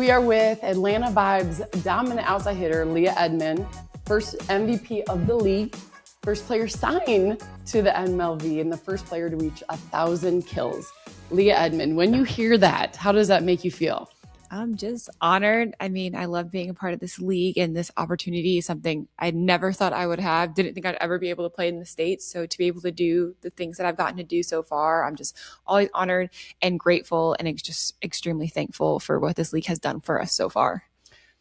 we are with Atlanta Vibes dominant outside hitter, Leah Edmond, first MVP of the league, first player signed to the MLV, and the first player to reach 1,000 kills. Leah Edmond, when you hear that, how does that make you feel? I'm just honored. I mean, I love being a part of this league, and this opportunity is something I never thought I would have. Didn't think I'd ever be able to play in the States. So to be able to do the things that I've gotten to do so far, I'm just always honored and grateful, and just extremely thankful for what this league has done for us so far.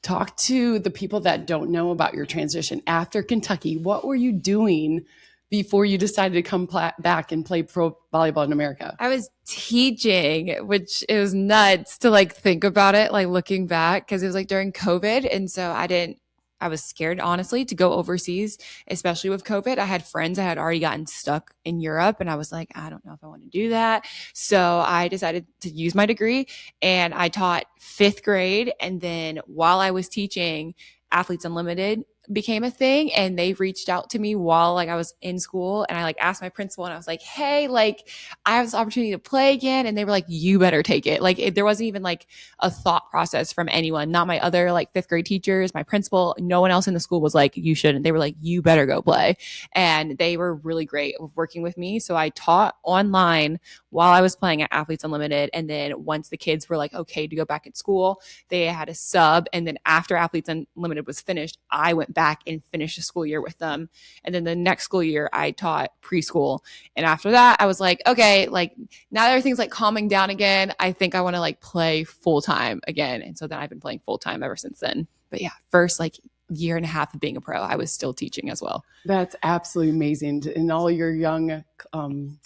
Talk to the people that don't know about your transition after Kentucky. What were you doing before you decided to come back and play pro volleyball in America? I was teaching, which it was nuts to like think about it, like looking back, because it was like during COVID. And so I was scared, honestly, to go overseas, especially with COVID. I had friends that had already gotten stuck in Europe, and I was like, I don't know if I want to do that. So I decided to use my degree, and I taught 5th grade. And then while I was teaching, Athletes Unlimited became a thing, and they reached out to me while like I was in school, and I like asked my principal, and I was like, hey, like I have this opportunity to play again. And they were like, you better take it. Like there wasn't even like a thought process from anyone, not my other like 5th grade teachers, my principal, no one else in the school was like, you shouldn't. They were like, you better go play. And they were really great with working with me. So I taught online while I was playing at Athletes Unlimited. And then once the kids were like, okay to go back at school, they had a sub. And then after Athletes Unlimited was finished, I went back and finished the school year with them. And then the next school year I taught preschool. And after that, I was like, okay, like now that everything's like calming down again, I think I want to like play full time again. And so then I've been playing full time ever since then. But yeah, first like year and a half of being a pro, I was still teaching as well. That's absolutely amazing. And all your young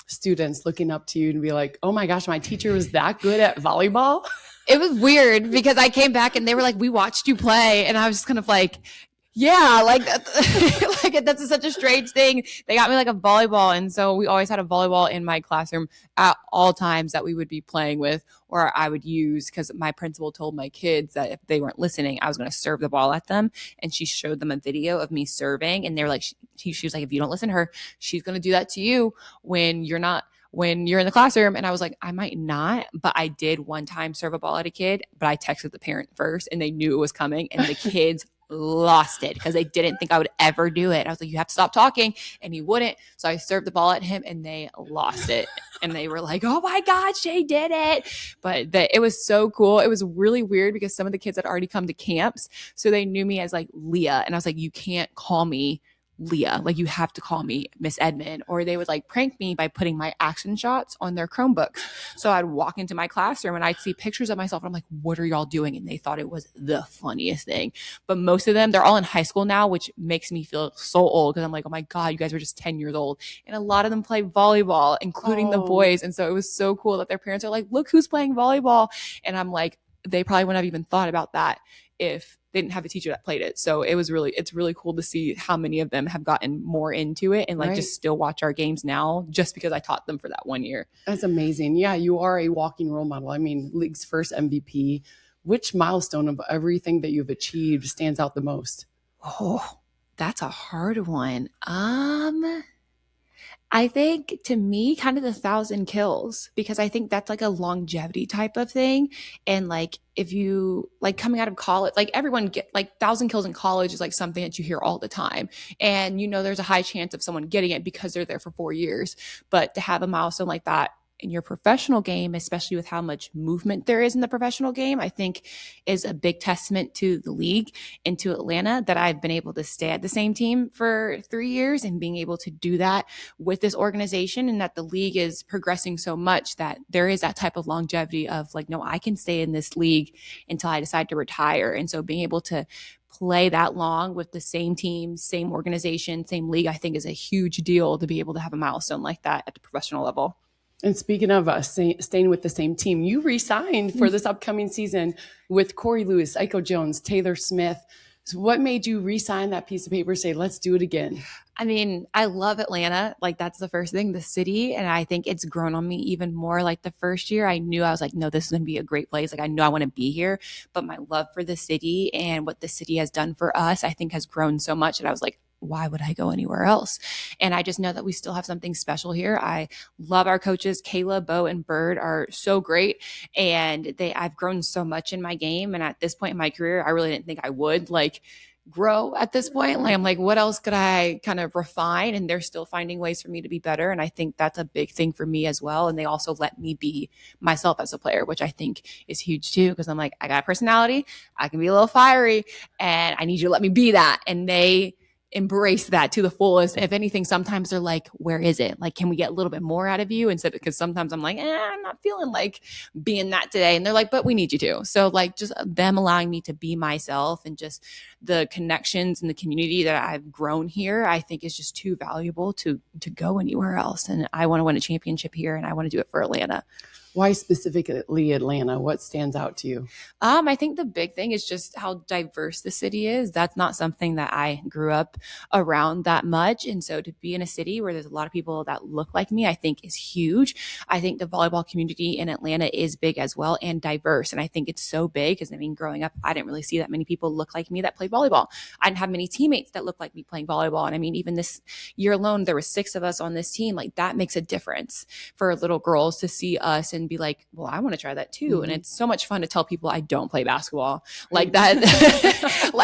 students looking up to you and be like, oh my gosh, my teacher was that good at volleyball. It was weird because I came back and they were like, we watched you play. And I was just kind of like, yeah, like that's such a strange thing. They got me like a volleyball. And so we always had a volleyball in my classroom at all times that we would be playing with, or I would use, because my principal told my kids that if they weren't listening, I was going to serve the ball at them. And she showed them a video of me serving. And they were like, she was like, if you don't listen to her, she's going to do that to you when you're in the classroom. And I was like, I might not, but I did one time serve a ball at a kid, but I texted the parent first and they knew it was coming, and the kids lost it because they didn't think I would ever do it. I was like, you have to stop talking. And he wouldn't. So I served the ball at him and they lost it. And they were like, oh my God, she did it. But it was so cool. It was really weird because some of the kids had already come to camps. So they knew me as like Leah. And I was like, you can't call me Leah, like you have to call me Miss Edmond. Or they would like prank me by putting my action shots on their Chromebooks. So I'd walk into my classroom and I'd see pictures of myself and I'm like, what are y'all doing? And they thought it was the funniest thing. But most of them, they're all in high school now, which makes me feel so old because I'm like, oh my God, you guys were just 10 years old. And a lot of them play volleyball, including the boys. And so it was so cool that their parents are like, look who's playing volleyball. And I'm like, they probably wouldn't have even thought about that if they didn't have a teacher that played it. So it's really cool to see how many of them have gotten more into it and like just still watch our games now just because I taught them for that 1 year. That's amazing. Yeah, you are a walking role model. I mean, league's first MVP. Which milestone of everything that you've achieved stands out the most? Oh, that's a hard one. I think to me, kind of the 1,000 kills, because I think that's like a longevity type of thing. And like, if you like coming out of college, like everyone get like 1,000 kills in college is like something that you hear all the time. And, you know, there's a high chance of someone getting it because they're there for 4 years, but to have a milestone like that in your professional game, especially with how much movement there is in the professional game, I think is a big testament to the league and to Atlanta that I've been able to stay at the same team for 3 years and being able to do that with this organization, and that the league is progressing so much that there is that type of longevity of like, no, I can stay in this league until I decide to retire. And so being able to play that long with the same team, same organization, same league, I think is a huge deal to be able to have a milestone like that at the professional level. And speaking of staying with the same team, you re-signed for this upcoming season with Corey Lewis, Iko Jones, Taylor Smith. So what made you re-sign that piece of paper, say, let's do it again? I mean, I love Atlanta. Like that's the first thing, the city. And I think it's grown on me even more. Like the first year I knew I was like, no, this is going to be a great place. Like I know I want to be here, but my love for the city and what the city has done for us, I think has grown so much that I was like, why would I go anywhere else? And I just know that we still have something special here. I love our coaches. Kayla, Bo, and Bird are so great. And I've grown so much in my game. And at this point in my career, I really didn't think I would grow at this point. I'm like, what else could I kind of refine? And they're still finding ways for me to be better. And I think that's a big thing for me as well. And they also let me be myself as a player, which I think is huge too. Cause I'm like, I got a personality. I can be a little fiery and I need you to let me be that. And they embrace that to the fullest. If anything, sometimes they're like, where is it? Like, can we get a little bit more out of you? Instead, because sometimes I'm like, I'm not feeling like being that today. And they're like, but we need you to. So just them allowing me to be myself and just the connections and the community that I've grown here, I think is just too valuable to go anywhere else. And I want to win a championship here and I want to do it for Atlanta. Why specifically Atlanta? What stands out to you? I think the big thing is just how diverse the city is. That's not something that I grew up around that much. And so to be in a city where there's a lot of people that look like me, I think is huge. I think the volleyball community in Atlanta is big as well and diverse. And I think it's so big because growing up, I didn't really see that many people look like me that play volleyball. I didn't have many teammates that looked like me playing volleyball. And even this year alone, there were 6 of us on this team. That makes a difference for little girls to see us and be like, well, I want to try that too. Mm-hmm. And it's so much fun to tell people I don't play basketball like that.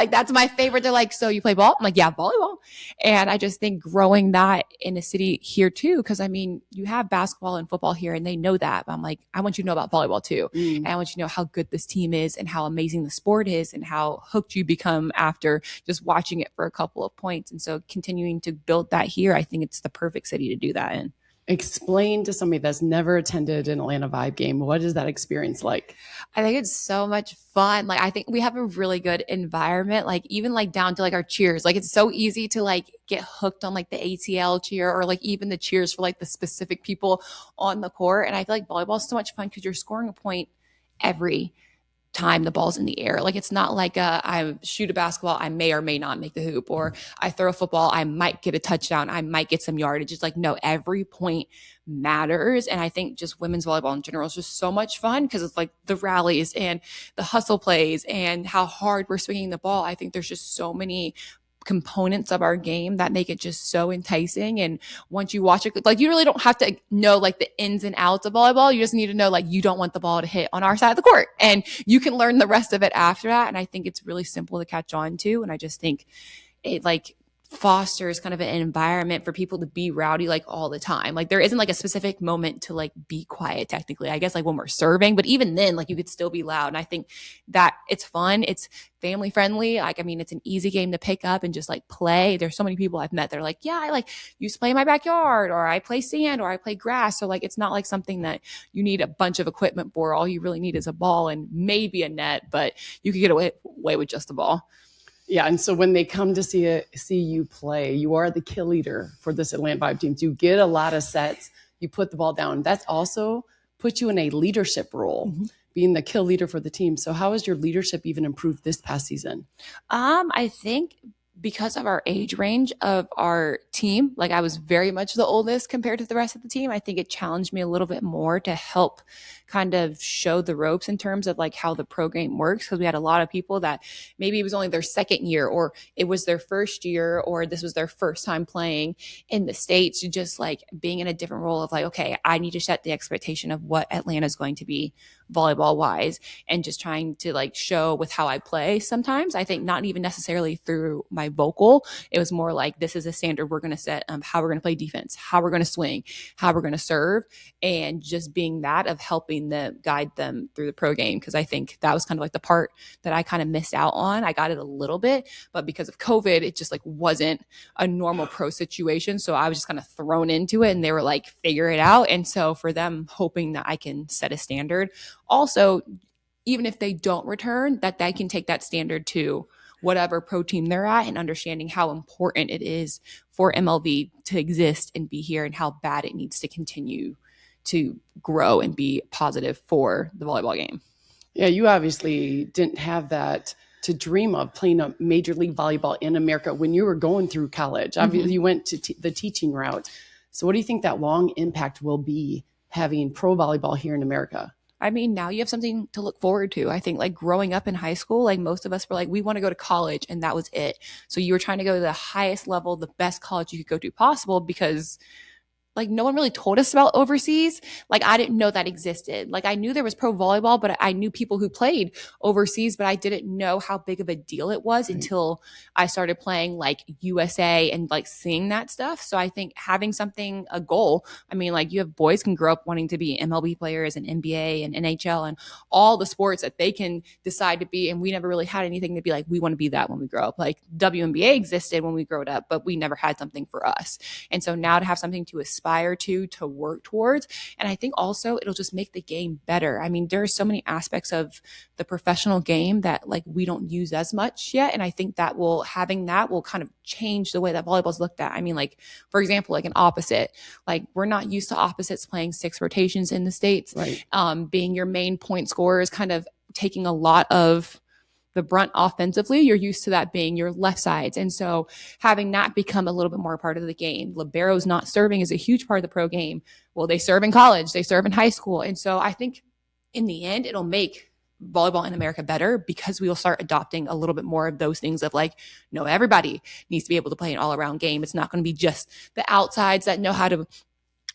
That's my favorite. They're like, so you play ball? I'm like, yeah, volleyball. And I just think growing that in a city here too, because you have basketball and football here and they know that. But I'm like, I want you to know about volleyball too. Mm. And I want you to know how good this team is and how amazing the sport is and how hooked you become after just watching it for a couple of points. And so continuing to build that here, I think it's the perfect city to do that in. Explain to somebody that's never attended an Atlanta Vibe game, what is that experience like? I think it's so much fun. I think we have a really good environment, even down to our cheers. It's so easy to get hooked on the ATL cheer or even the cheers for the specific people on the court. And I feel like volleyball is so much fun because you're scoring a point every time the ball's in the air. It's not I shoot a basketball, I may or may not make the hoop, or I throw a football, I might get a touchdown, I might get some yardage. It's no, every point matters. And I think just women's volleyball in general is just so much fun because it's the rallies and the hustle plays and how hard we're swinging the ball. I think there's just so many components of our game that make it just so enticing. And once you watch it, you really don't have to know the ins and outs of volleyball. You just need to know you don't want the ball to hit on our side of the court and you can learn the rest of it after that. And I think it's really simple to catch on to. And I just think it fosters kind of an environment for people to be rowdy all the time. There isn't a specific moment to be quiet technically. I guess when we're serving, but even then you could still be loud. And I think that it's fun. It's family friendly. It's an easy game to pick up and just play. There's so many people I've met that are yeah, I used to play in my backyard or I play sand or I play grass. So it's not something that you need a bunch of equipment for. All you really need is a ball and maybe a net, but you could get away with just a ball. Yeah, and so when they come to see you play, you are the kill leader for this Atlanta Vibe team. You get a lot of sets. You put the ball down. That's also put you in a leadership role, mm-hmm. being the kill leader for the team. So how has your leadership even improved this past season? I think because of our age range of our team, I was very much the oldest compared to the rest of the team. I think it challenged me a little bit more to help kind of show the ropes in terms of how the pro game works. Because we had a lot of people that maybe it was only their second year or it was their first year or this was their first time playing in the States. Just being in a different role of okay, I need to set the expectation of what Atlanta is going to be volleyball wise and just trying to show with how I play sometimes. I think not even necessarily through my vocal. It was more this is a standard we're going to set, how we're going to play defense, how we're going to swing, how we're going to serve, and just being that of helping them guide them through the pro game. Because I think that was kind of the part that I kind of missed out on. I got it a little bit, but because of COVID, it just wasn't a normal pro situation. So I was just kind of thrown into it and they were figure it out. And so for them, hoping that I can set a standard. Also, even if they don't return, that they can take that standard to whatever pro team they're at and understanding how important it is for MLV to exist and be here and how bad it needs to continue to grow and be positive for the volleyball game. Yeah, you obviously didn't have that to dream of playing a Major League Volleyball in America when you were going through college. Obviously, you went to the teaching route. So what do you think that long impact will be having pro volleyball here in America? I mean, now you have something to look forward to. I think like growing up in high school, like most of us were like, we want to go to college, and that was it. So you were trying to go to the highest level, the best college you could go to possible, because like no one really told us about overseas. Like I didn't know that existed. Like I knew there was pro volleyball, but I knew people who played overseas, but I didn't know how big of a deal it was until I started playing like USA and like seeing that stuff. So I think having something, a goal, I mean, like you have boys can grow up wanting to be MLB players and NBA and NHL and all the sports that they can decide to be. And we never really had anything to be like, we want to be that when we grow up. Like WNBA existed when we grew up, but we never had something for us. And so now to have something to aspire to work towards. And I think also it'll just make the game better. I mean, there are so many aspects of the professional game that like we don't use as much yet. And I think that having that will kind of change the way that volleyball is looked at. I mean, like, for example, like an opposite, like we're not used to opposites playing 6 rotations in the States. Right. Being your main point scorer is kind of taking a lot of the brunt offensively. You're used to that being your left sides. And so having that become a little bit more part of the game. Liberos not serving is a huge part of the pro game. Well, they serve in college, they serve in high school. And so I think in the end, it'll make volleyball in America better because we will start adopting a little bit more of those things of like, no, everybody needs to be able to play an all around game. It's not going to be just the outsides that know how to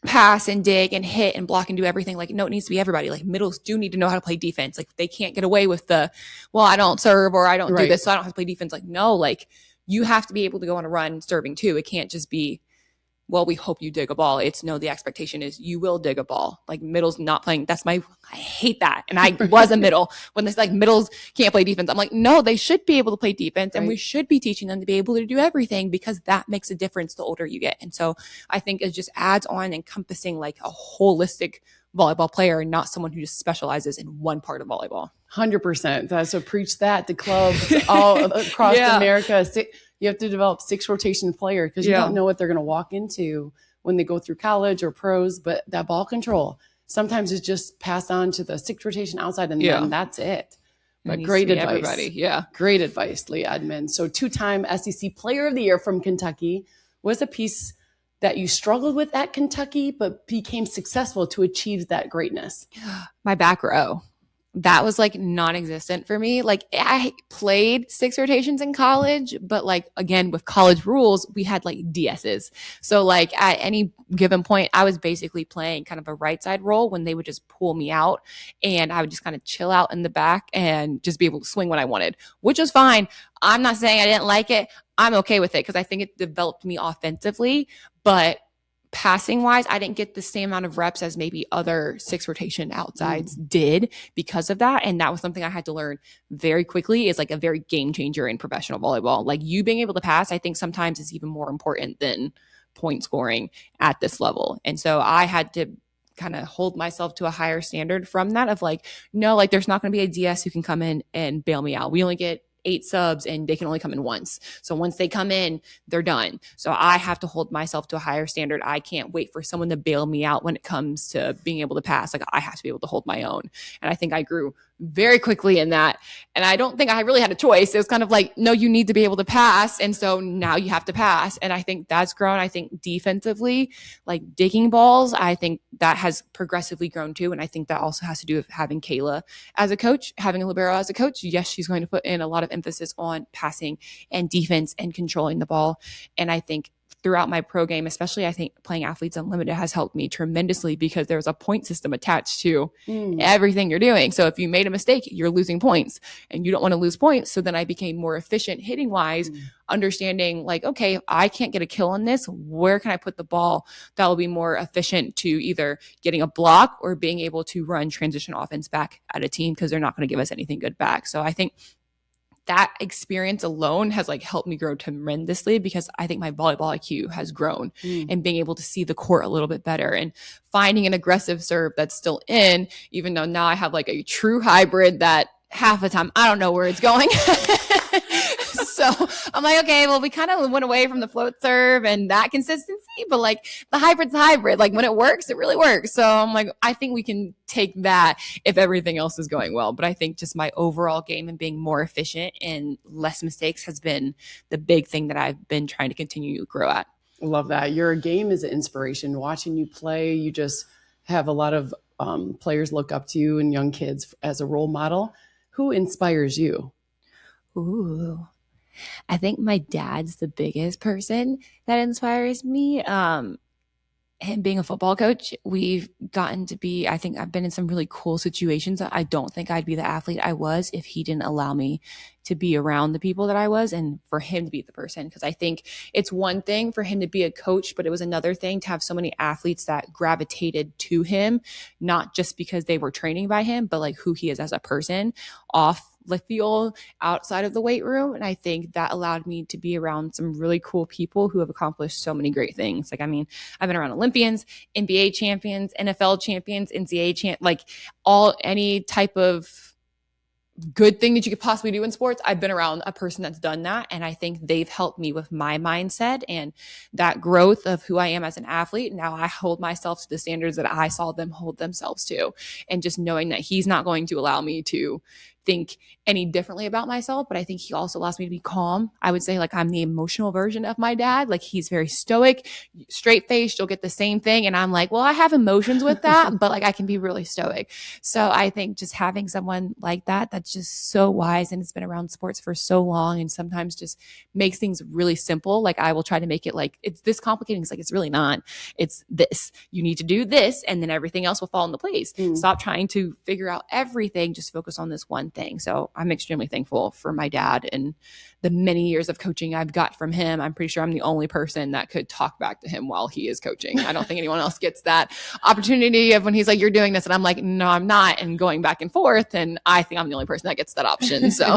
pass and dig and hit and block and do everything. Like, no, it needs to be everybody. Like middles do need to know how to play defense. Like they can't get away with well, I don't serve or I don't do this, so I don't have to play defense. Like, no, like you have to be able to go on a run serving too. It can't just be, well, we hope you dig a ball. It's no, the expectation is you will dig a ball. Like middles not playing. I hate that. And I was a middle when it's like middles can't play defense. I'm like, no, they should be able to play defense and we should be teaching them to be able to do everything because that makes a difference the older you get. And so I think it just adds on encompassing like a holistic volleyball player and not someone who just specializes in one part of volleyball. 100%. So preach that to clubs all across America. You have to develop 6 rotation player because you don't know what they're going to walk into when they go through college or pros. But that ball control, sometimes it's just passed on to the 6 rotation outside and then that's it. But great advice. Everybody. Yeah. Great advice, Leah Edmond. So 2-time SEC Player of the Year from Kentucky. Was a piece that you struggled with at Kentucky, but became successful to achieve that greatness? My back row. That was like non-existent for me. Like I played 6 rotations in college, but like, again, with college rules, we had like DSs. So like at any given point, I was basically playing kind of a right side role when they would just pull me out and I would just kind of chill out in the back and just be able to swing when I wanted, which was fine. I'm not saying I didn't like it. I'm okay with it because I think it developed me offensively, but passing wise, I didn't get the same amount of reps as maybe other 6 rotation outsides did because of that. And that was something I had to learn very quickly is like a very game changer in professional volleyball. Like you being able to pass, I think sometimes is even more important than point scoring at this level. And so I had to kind of hold myself to a higher standard from that of like, no, like there's not going to be a DS who can come in and bail me out. We only get 8 subs and they can only come in once. So once they come in, they're done. So I have to hold myself to a higher standard. I can't wait for someone to bail me out when it comes to being able to pass. Like I have to be able to hold my own. And I think I grew very quickly in that. And I don't think I really had a choice. It was kind of like, no, you need to be able to pass. And so now you have to pass. And I think that's grown. I think defensively, like digging balls, I think that has progressively grown too. And I think that also has to do with having Kayla as a coach, having a libero as a coach. Yes, she's going to put in a lot of emphasis on passing and defense and controlling the ball. And I think throughout my pro game, especially I think playing Athletes Unlimited has helped me tremendously because there's a point system attached to everything you're doing. So if you made a mistake, you're losing points and you don't want to lose points. So then I became more efficient hitting wise, understanding like, okay, I can't get a kill on this. Where can I put the ball that will be more efficient to either getting a block or being able to run transition offense back at a team because they're not going to give us anything good back. So I think that experience alone has like helped me grow tremendously because I think my volleyball IQ has grown and being able to see the court a little bit better and finding an aggressive serve that's still in, even though now I have like a true hybrid that half the time I don't know where it's going. So I'm like, okay, well, we kind of went away from the float serve and that consistency, but like the hybrid's hybrid. Like when it works, it really works. So I'm like, I think we can take that if everything else is going well. But I think just my overall game and being more efficient and less mistakes has been the big thing that I've been trying to continue to grow at. Love that. Your game is an inspiration. Watching you play, you just have a lot of players look up to you and young kids as a role model. Who inspires you? Ooh, I think my dad's the biggest person that inspires me. Him being a football coach, we've gotten to be, I think I've been in some really cool situations. I don't think I'd be the athlete I was if he didn't allow me to be around the people that I was and for him to be the person. Because I think it's one thing for him to be a coach, but it was another thing to have so many athletes that gravitated to him, not just because they were training by him, but like who he is as a person off the field, outside of the weight room. And I think that allowed me to be around some really cool people who have accomplished so many great things. Like, I mean, I've been around Olympians, NBA champions, NFL champions, NCAA champ, like any type of good thing that you could possibly do in sports. I've been around a person that's done that. And I think they've helped me with my mindset and that growth of who I am as an athlete. Now I hold myself to the standards that I saw them hold themselves to. And just knowing that he's not going to allow me to think any differently about myself, but I think he also allows me to be calm. I would say like I'm the emotional version of my dad. Like he's very stoic, straight faced, you'll get the same thing. And I'm like, well, I have emotions with that, but like I can be really stoic. So I think just having someone like that, that's just so wise and has been around sports for so long and sometimes just makes things really simple. Like I will try to make it like it's this complicated. It's like, it's really not. It's this. You need to do this and then everything else will fall into place. Stop trying to figure out everything. Just focus on this one thing. So I'm extremely thankful for my dad and the many years of coaching I've got from him. I'm pretty sure I'm the only person that could talk back to him while he is coaching. I don't think anyone else gets that opportunity of when he's like, you're doing this. And I'm like, no, I'm not. And going back and forth. And I think I'm the only person that gets that option. So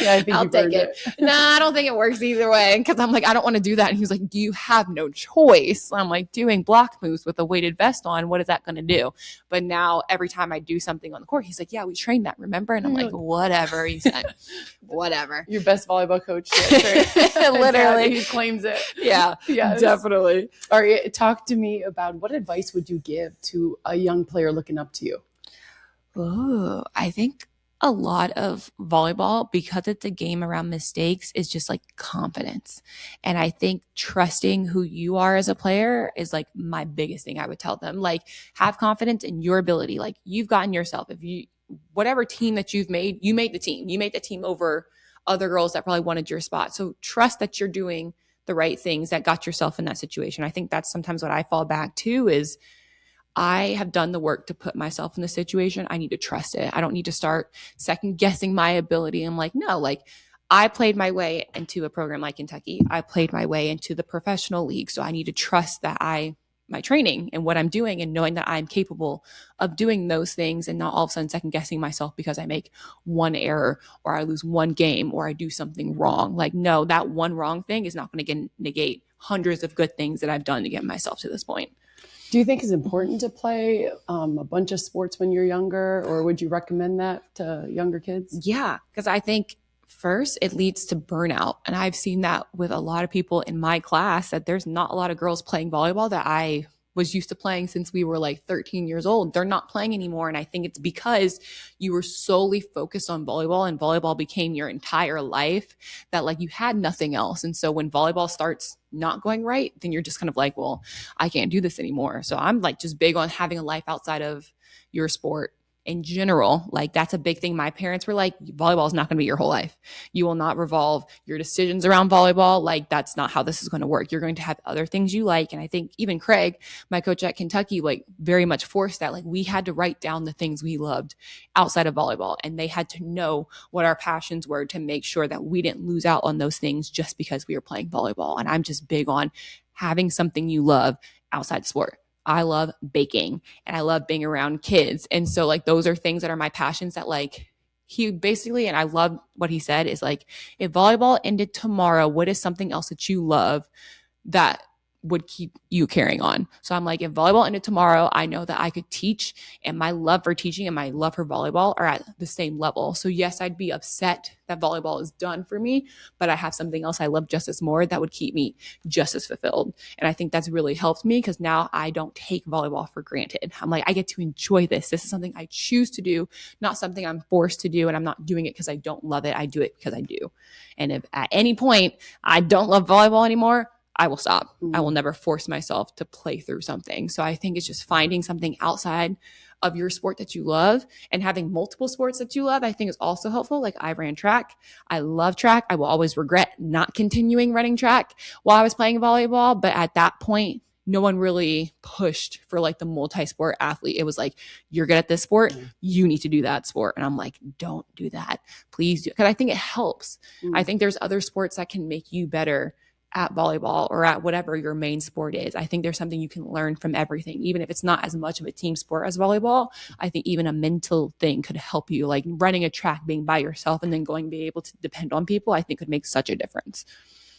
Yeah, I think I'll take it. No, I don't think it works either way. Cause I'm like, I don't want to do that. And he's like, you have no choice. I'm like, doing block moves with a weighted vest on. What is that going to do? But now every time I do something on the court, he's like, yeah, we trained that, remember? And I'm like, whatever. He said, whatever. Your best volleyball coach. Right? Literally. He claims it. Yeah, Yes. definitely. All right, talk to me about what advice would you give to a young player looking up to you? Oh, I think a lot of volleyball, because it's a game around mistakes, is just like confidence. And I think trusting who you are as a player is like my biggest thing I would tell them. Like, have confidence in your ability. Like, you've gotten yourself. If you, whatever team that you've made, you made the team. You made the team over other girls that probably wanted your spot. So trust that you're doing the right things that got yourself in that situation. I think that's sometimes what I fall back to is I have done the work to put myself in the situation. I need to trust it. I don't need to start second guessing my ability. I'm like, no, like I played my way into a program like Kentucky. I played my way into the professional league. So I need to trust that my training and what I'm doing and knowing that I'm capable of doing those things and not all of a sudden second guessing myself because I make one error or I lose one game or I do something wrong. Like, no, that one wrong thing is not going to negate hundreds of good things that I've done to get myself to this point. Do you think it's important to play a bunch of sports when you're younger, or would you recommend that to younger kids? Yeah, because I think first, it leads to burnout. And I've seen that with a lot of people in my class, that there's not a lot of girls playing volleyball that I was used to playing since we were like 13 years old. They're not playing anymore. And I think it's because you were solely focused on volleyball and volleyball became your entire life that like you had nothing else. And so when volleyball starts not going right, then you're just kind of like, well, I can't do this anymore. So I'm like just big on having a life outside of your sport in general. Like that's a big thing. My parents were like, volleyball is not going to be your whole life. You will not revolve your decisions around volleyball. Like that's not how this is going to work. You're going to have other things you like. And I think even Craig, my coach at Kentucky, like very much forced that. Like we had to write down the things we loved outside of volleyball. And they had to know what our passions were to make sure that we didn't lose out on those things just because we were playing volleyball. And I'm just big on having something you love outside the sport. I love baking and I love being around kids. And so like, those are things that are my passions that like he basically, and I love what he said is like, if volleyball ended tomorrow, what is something else that you love that would keep you carrying on? So I'm like, if volleyball ended tomorrow, I know that I could teach and my love for teaching and my love for volleyball are at the same level. So yes, I'd be upset that volleyball is done for me, but I have something else I love just as more that would keep me just as fulfilled. And I think that's really helped me because now I don't take volleyball for granted. I'm like, I get to enjoy this. This is something I choose to do, not something I'm forced to do. And I'm not doing it because I don't love it. I do it because I do. And if at any point I don't love volleyball anymore, I will stop. I will never force myself to play through something. So I think it's just finding something outside of your sport that you love, and having multiple sports that you love, I think is also helpful. Like I ran track. I love track. I will always regret not continuing running track while I was playing volleyball. But at that point, no one really pushed for like the multi-sport athlete. It was like, you're good at this sport, you need to do that sport. And I'm like, don't do that. Please do. Because I think it helps. I think there's other sports that can make you better at volleyball or at whatever your main sport is. I think there's something you can learn from everything, even if it's not as much of a team sport as volleyball. I think even a mental thing could help you, like running a track, being by yourself and then going to be able to depend on people, I think could make such a difference.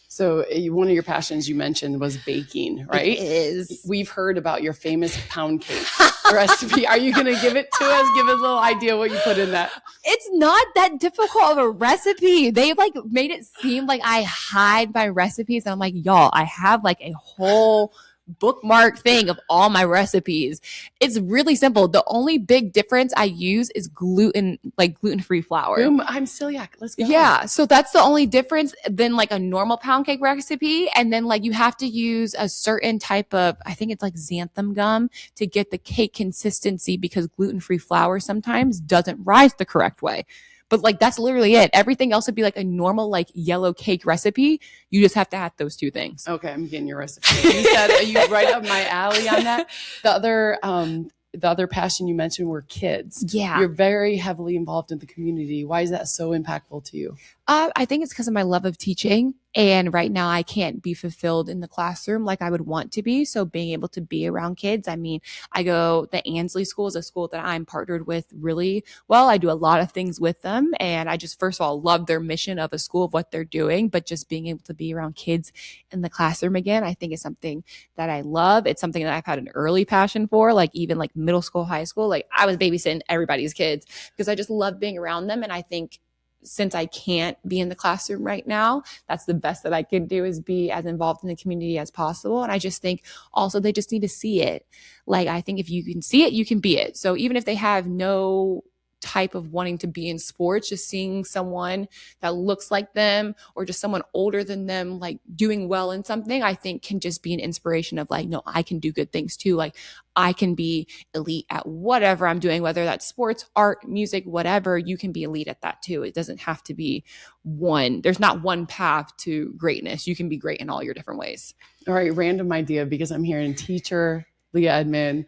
So one of your passions you mentioned was baking, right? It is. We've heard about your famous pound cake recipe. Are you going to give it to us? Give us a little idea what you put in that. It's not that difficult of a recipe. They like made it seem like I hide my recipes. And I'm like, y'all, I have like a whole bookmark thing of all my recipes. It's really simple. The only big difference I use is gluten, like gluten-free flour. Boom, I'm celiac. Let's go. Yeah. So that's the only difference than like a normal pound cake recipe. And then like you have to use a certain type of, I think it's like xanthan gum to get the cake consistency, because gluten-free flour sometimes doesn't rise the correct way. But like, that's literally it. Everything else would be like a normal, like yellow cake recipe. You just have to add those two things. Okay. I'm getting your recipe. You said, are you right up my alley on that? The other passion you mentioned were kids. Yeah. You're very heavily involved in the community. Why is that so impactful to you? I think it's because of my love of teaching. And right now I can't be fulfilled in the classroom like I would want to be. So being able to be around kids, I mean, the Ansley School is a school that I'm partnered with really well. I do a lot of things with them. And I just, first of all, love their mission of a school, of what they're doing, but just being able to be around kids in the classroom again, I think is something that I love. It's something that I've had an early passion for, like even like middle school, high school. Like I was babysitting everybody's kids because I just love being around them. And I think since I can't be in the classroom right now, that's the best that I can do, is be as involved in the community as possible. And I just think also they just need to see it. Like, I think if you can see it, you can be it. So even if they have no type of wanting to be in sports, just seeing someone that looks like them or just someone older than them, like doing well in something, I think can just be an inspiration of like, no, I can do good things too. Like I can be elite at whatever I'm doing, whether that's sports, art, music, whatever, you can be elite at that too. It doesn't have to be one. There's not one path to greatness. You can be great in all your different ways. All right. Random idea, because I'm hearing teacher, Leah Edmond,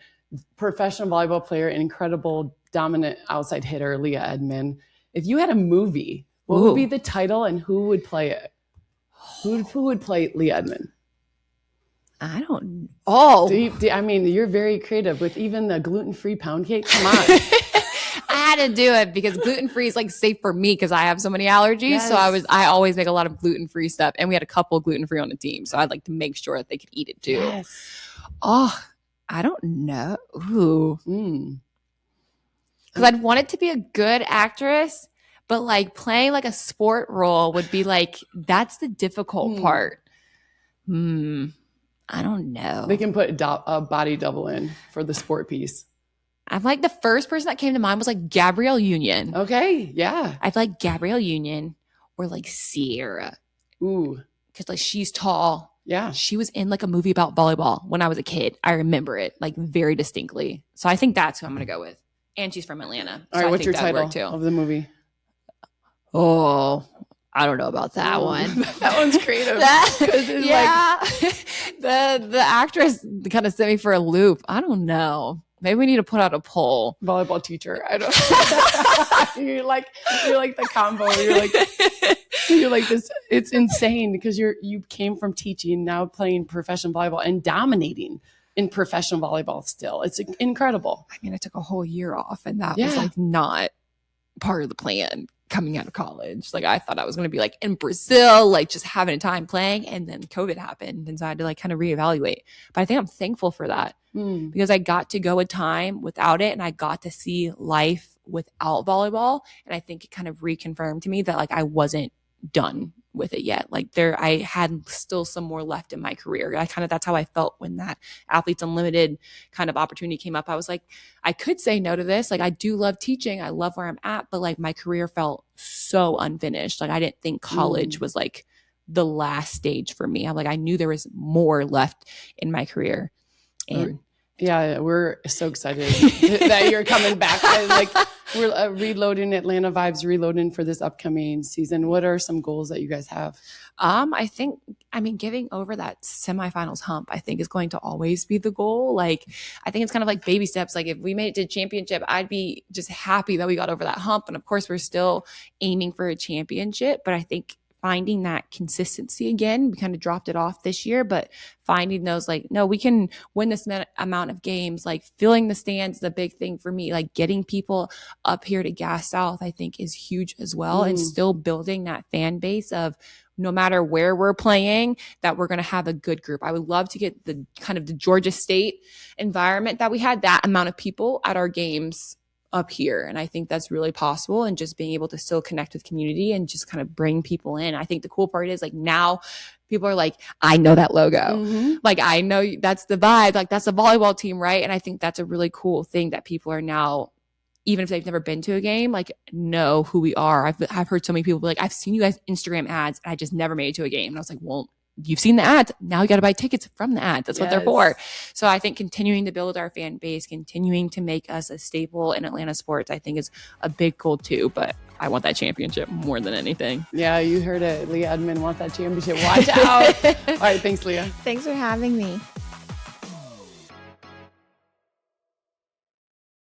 professional volleyball player, and incredible dominant outside hitter, Leah Edmond. If you had a movie, what would be the title and who would play it? Who would play Leah Edmond? I don't know. Oh, I mean, you're very creative with even the gluten-free pound cake. Come on. I had to do it because gluten-free is like safe for me because I have so many allergies. Yes. So I always make a lot of gluten-free stuff. And we had a couple gluten-free on the team. So I'd like to make sure that they could eat it too. Yes. Oh, I don't know. Ooh. Because I'd want it to be a good actress, but like playing like a sport role would be like, that's the difficult part. I don't know. They can put a body double in for the sport piece. I'm like, the first person that came to mind was like Gabrielle Union. Okay, yeah. I feel like Gabrielle Union or like Sierra. Ooh. Because like she's tall. Yeah. She was in like a movie about volleyball when I was a kid. I remember it like very distinctly. So I think that's who I'm going to go with. And she's from Atlanta. All right, what's your title of the movie? Oh, I don't know about that one. That one's creative. The actress kind of sent me for a loop. I don't know. Maybe we need to put out a poll. Volleyball teacher. I don't. you're like the combo. You're like this. It's insane because you came from teaching, now playing professional volleyball and dominating in professional volleyball still. It's incredible. I mean, I took a whole year off and that was like not part of the plan coming out of college. Like I thought I was going to be like in Brazil, like just having a time playing, and then COVID happened. And so I had to like kind of reevaluate. But I think I'm thankful for that because I got to go a time without it and I got to see life without volleyball. And I think it kind of reconfirmed to me that like I wasn't done with it yet. Like I had still some more left in my career. That's how I felt when that Athletes Unlimited kind of opportunity came up. I was like, I could say no to this. Like I do love teaching. I love where I'm at, but like my career felt so unfinished. Like I didn't think college was like the last stage for me. I knew there was more left in my career. And Yeah, we're so excited that you're coming back. We're reloading Atlanta Vibes, reloading for this upcoming season. What are some goals that you guys have? Giving over that semifinals hump, I think is going to always be the goal. Like, I think it's kind of like baby steps. Like, if we made it to championship, I'd be just happy that we got over that hump. And of course, we're still aiming for a championship, but I think finding that consistency again, we kind of dropped it off this year, but finding those, like, no, we can win this amount of games, like filling the stands is a big thing for me. Like, getting people up here to Gas South, I think is huge as well. And still building that fan base of, no matter where we're playing, that we're going to have a good group. I would love to get the kind of the Georgia State environment that we had, that amount of people at our games up here. And I think that's really possible, and just being able to still connect with community and just kind of bring people in. I think the cool part is, like, now people are like, I know that logo. Like, I know that's the vibe. Like, that's a volleyball team, right? And I think that's a really cool thing that people are now, even if they've never been to a game, like, know who we are. I've heard so many people be like, I've seen you guys Instagram ads, and I just never made it to a game. And I was like, well, you've seen the ads. Now you got to buy tickets from the ads. That's what they're for. So I think continuing to build our fan base, continuing to make us a staple in Atlanta sports, I think is a big goal too. But I want that championship more than anything. Yeah, you heard it. Leah Edmond wants that championship. Watch out. All right. Thanks, Leah. Thanks for having me.